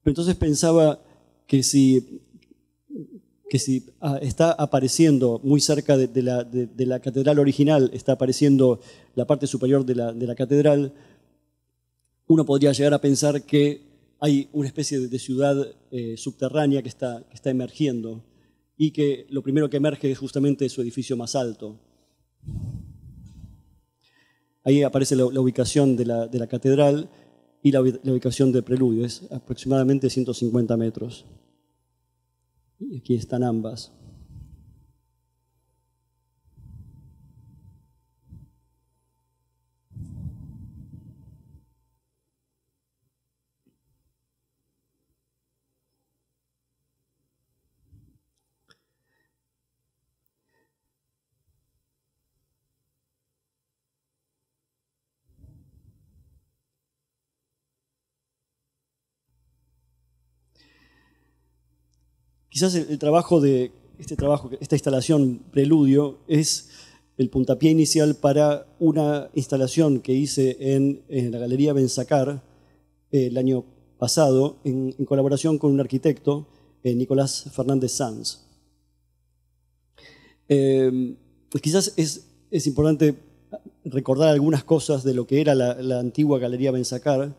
pero entonces pensaba que si está apareciendo muy cerca de la catedral original, está apareciendo la parte superior de la catedral, uno podría llegar a pensar que hay una especie de ciudad subterránea que está emergiendo y que lo primero que emerge es justamente su edificio más alto. Ahí aparece la ubicación de la catedral y la ubicación del preludio, es aproximadamente 150 metros. Y aquí están ambas. Quizás el trabajo de este trabajo, esta instalación Preludio, es el puntapié inicial para una instalación que hice en la Galería Benzacar el año pasado, en colaboración con un arquitecto, Nicolás Fernández Sanz. Pues quizás es importante recordar algunas cosas de lo que era la antigua Galería Benzacar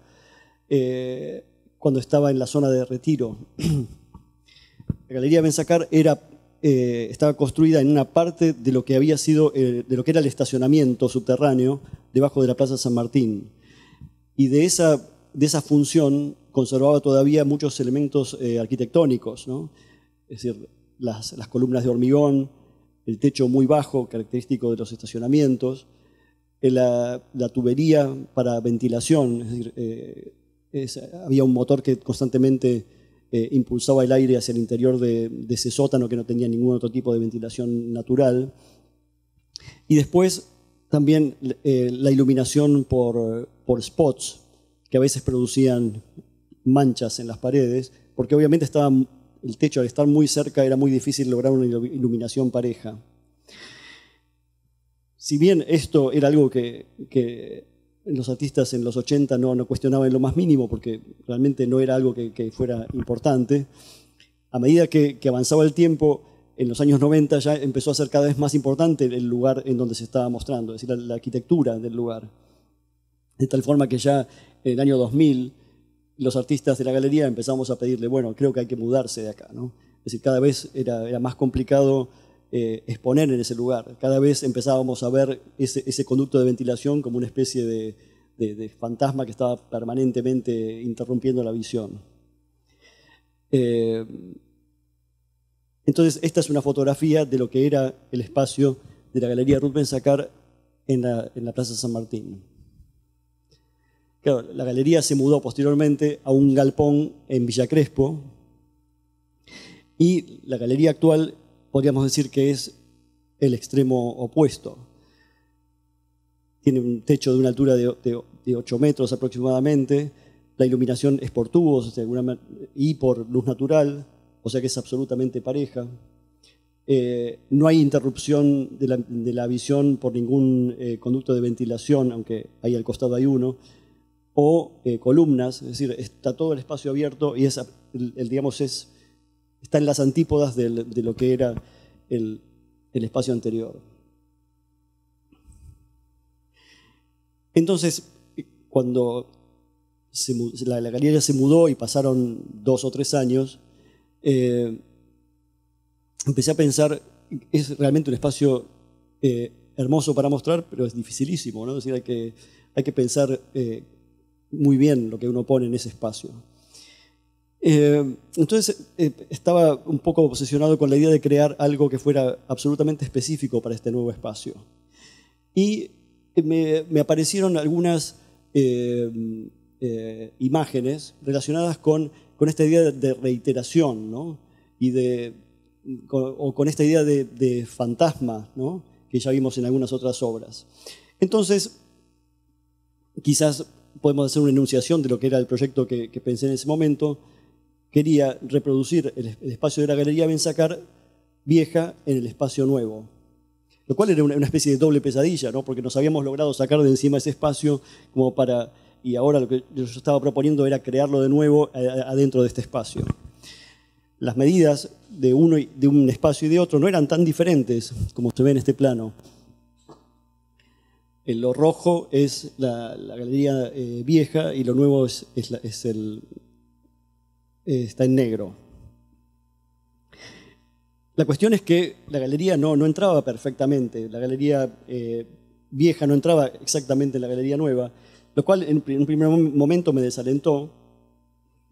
cuando estaba en la zona de Retiro. La Galería Benzacar estaba construida en una parte de lo que había sido, de lo que era el estacionamiento subterráneo debajo de la Plaza San Martín. Y de esa función conservaba todavía muchos elementos arquitectónicos, ¿no? Es decir, las columnas de hormigón, el techo muy bajo, característico de los estacionamientos, la tubería para ventilación, es decir, había un motor que constantemente impulsaba el aire hacia el interior de ese sótano que no tenía ningún otro tipo de ventilación natural. Y después también la iluminación por spots, que a veces producían manchas en las paredes, porque obviamente el techo, al estar muy cerca, era muy difícil lograr una iluminación pareja. Si bien esto era algo que los artistas en los 80 no cuestionaban en lo más mínimo, porque realmente no era algo que fuera importante, a medida que avanzaba el tiempo, en los años 90 ya empezó a ser cada vez más importante el lugar en donde se estaba mostrando, es decir, la arquitectura del lugar. De tal forma que ya en el año 2000, los artistas de la galería empezamos a pedirle, bueno, creo que hay que mudarse de acá, ¿no? Es decir, cada vez era más complicado exponer en ese lugar. Cada vez empezábamos a ver ese conducto de ventilación como una especie de fantasma que estaba permanentemente interrumpiendo la visión. Entonces, esta es una fotografía de lo que era el espacio de la Galería Ruth Ben-Zacar en la Plaza San Martín. Claro, la galería se mudó posteriormente a un galpón en Villa Crespo y la galería actual podríamos decir que es el extremo opuesto. Tiene un techo de una altura de 8 metros aproximadamente, la iluminación es por tubos y por luz natural, o sea que es absolutamente pareja. No hay interrupción de la visión por ningún conducto de ventilación, aunque ahí al costado hay uno, o columnas, es decir, está todo el espacio abierto y digamos, está en las antípodas de lo que era el espacio anterior. Entonces, cuando la galería se mudó y pasaron 2 o 3 años, empecé a pensar, es realmente un espacio hermoso para mostrar, pero es dificilísimo, ¿no? Es decir, hay que pensar muy bien lo que uno pone en ese espacio. Entonces estaba un poco obsesionado con la idea de crear algo que fuera absolutamente específico para este nuevo espacio. Y me aparecieron algunas imágenes relacionadas con esta idea de reiteración, ¿no? O con esta idea de fantasma, ¿no? Que ya vimos en algunas otras obras. Entonces, quizás podemos hacer una enunciación de lo que era el proyecto que pensé en ese momento. Quería reproducir el espacio de la Galería Ben-Zacar vieja en el espacio nuevo, lo cual era una especie de doble pesadilla, ¿no? Porque nos habíamos logrado sacar de encima ese espacio y ahora lo que yo estaba proponiendo era crearlo de nuevo adentro de este espacio. Las medidas de un espacio y de otro no eran tan diferentes como se ve en este plano. Lo rojo es la galería vieja y lo nuevo está en negro. La cuestión es que la galería no entraba perfectamente. La galería vieja no entraba exactamente en la galería nueva, lo cual en un primer momento me desalentó.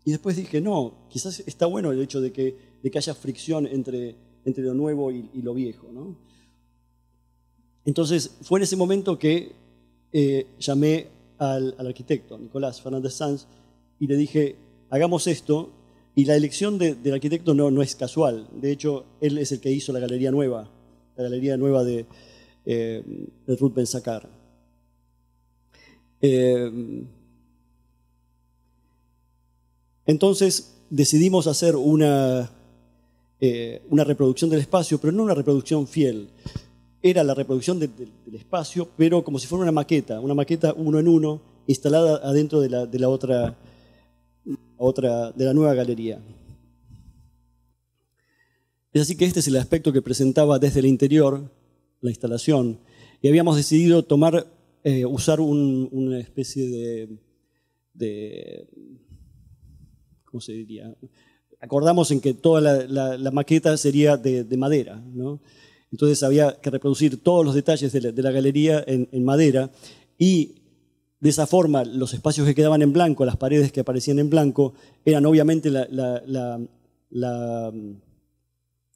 Y después dije, no, quizás está bueno el hecho de que haya fricción entre lo nuevo y lo viejo, ¿no? Entonces fue en ese momento que llamé al arquitecto, Nicolás Fernández Sanz, y le dije, hagamos esto. Y la elección del arquitecto no es casual. De hecho, él es el que hizo la galería nueva de Ruth Ben-Zacar. Entonces decidimos hacer una una reproducción del espacio, pero no una reproducción fiel. Era la reproducción del espacio, pero como si fuera una maqueta uno en uno, instalada adentro de la nueva galería. Es así que este es el aspecto que presentaba desde el interior la instalación. Y habíamos decidido usar una especie de ¿cómo se diría? Acordamos en que toda la maqueta sería de madera, ¿no? Entonces había que reproducir todos los detalles de la galería en madera, y de esa forma los espacios que quedaban en blanco, las paredes que aparecían en blanco, eran obviamente la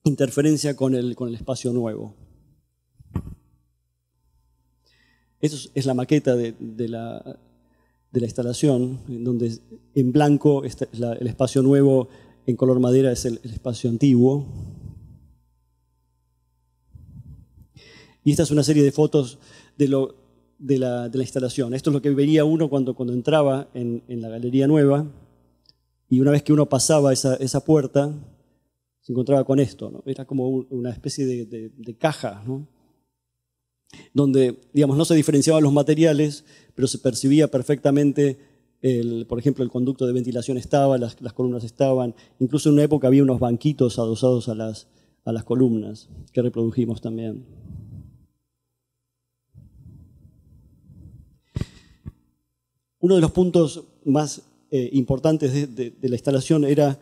interferencia con el espacio nuevo. Esa es la maqueta de la instalación, en donde en blanco el espacio nuevo, en color madera es el espacio antiguo. Y esta es una serie de fotos de la instalación. Esto es lo que veía uno cuando entraba en la galería nueva, y una vez que uno pasaba esa puerta, se encontraba con esto, ¿no? Era como una especie de caja, ¿no? Donde, digamos, no se diferenciaban los materiales, pero se percibía perfectamente, por ejemplo, el conducto de ventilación estaba, las columnas estaban, incluso en una época había unos banquitos adosados a las columnas, que reprodujimos también. Uno de los puntos más importantes de la instalación era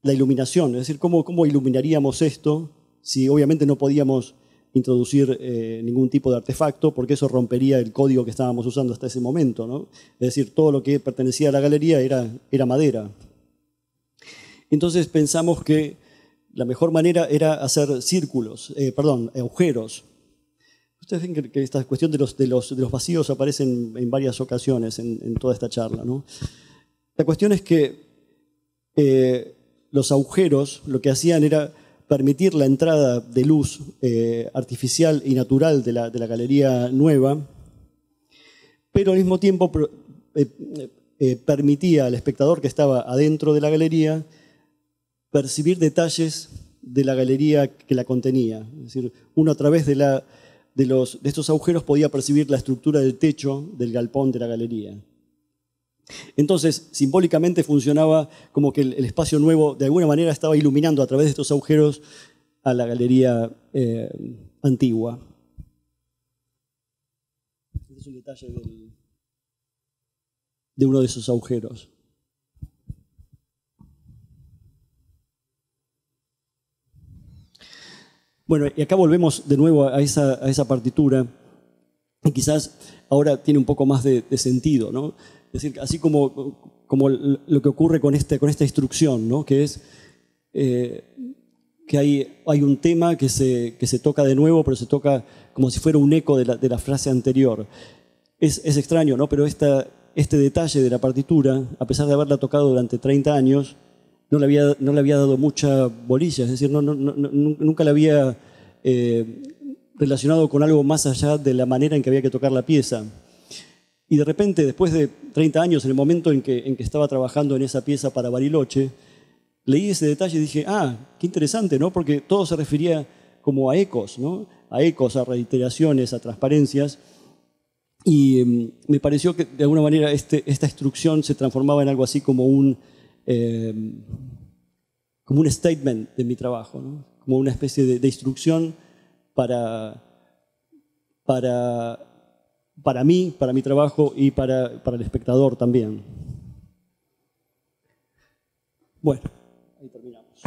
la iluminación, es decir, cómo iluminaríamos esto si obviamente no podíamos introducir ningún tipo de artefacto, porque eso rompería el código que estábamos usando hasta ese momento, ¿no? Es decir, todo lo que pertenecía a la galería era madera. Entonces pensamos que la mejor manera era hacer agujeros. Ustedes ven que esta cuestión de los vacíos aparece en varias ocasiones en toda esta charla, ¿no? La cuestión es que los agujeros lo que hacían era permitir la entrada de luz artificial y natural de la galería nueva, pero al mismo tiempo permitía al espectador que estaba adentro de la galería percibir detalles de la galería que la contenía. Es decir, uno a través de estos agujeros podía percibir la estructura del techo del galpón de la galería. Entonces, simbólicamente funcionaba como que el espacio nuevo de alguna manera estaba iluminando a través de estos agujeros a la galería antigua. Este es un detalle de uno de esos agujeros. Bueno, y acá volvemos de nuevo a esa partitura, y quizás ahora tiene un poco más de sentido, ¿no? Es decir, así como lo que ocurre con esta instrucción, ¿no? Que es que hay un tema que se toca de nuevo, pero se toca como si fuera un eco de la frase anterior. Es extraño, ¿no? Pero este detalle de la partitura, a pesar de haberla tocado durante 30 años, no le había dado mucha bolilla, es decir, nunca la había relacionado con algo más allá de la manera en que había que tocar la pieza. Y de repente, después de 30 años, en el momento en que estaba trabajando en esa pieza para Bariloche, leí ese detalle y dije, qué interesante, ¿no? Porque todo se refería como a ecos, ¿no? A ecos, a reiteraciones, a transparencias. Y me pareció que de alguna manera esta instrucción se transformaba en algo así como un statement de mi trabajo, ¿no? Como una especie de instrucción para mí, para mi trabajo y para el espectador también. Bueno, ahí terminamos.